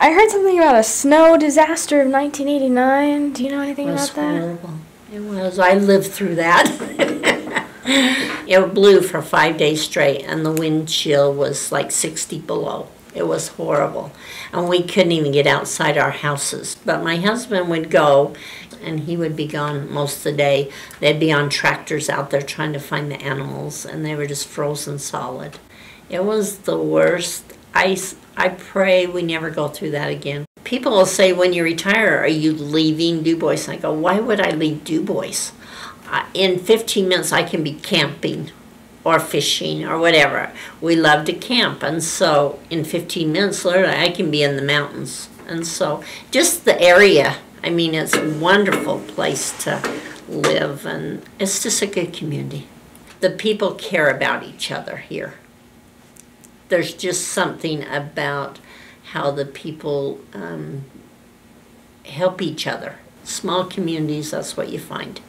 I heard something about a snow disaster of 1989. Do you know anything about that? It was horrible. It was. I lived through that. It blew for 5 days straight, and the wind chill was like 60 below. It was horrible. And we couldn't even get outside our houses. But my husband would go, and he would be gone most of the day. They'd be on tractors out there trying to find the animals, and they were just frozen solid. It was the worst. I pray we never go through that again. People will say, when you retire, are you leaving Dubois? And I go, why would I leave Dubois? In 15 minutes, I can be camping or fishing or whatever. We love to camp, and so in 15 minutes, literally, I can be in the mountains. And so just the area, I mean, it's a wonderful place to live, and it's just a good community. The people care about each other here. There's just something about how the people help each other. Small communities, that's what you find.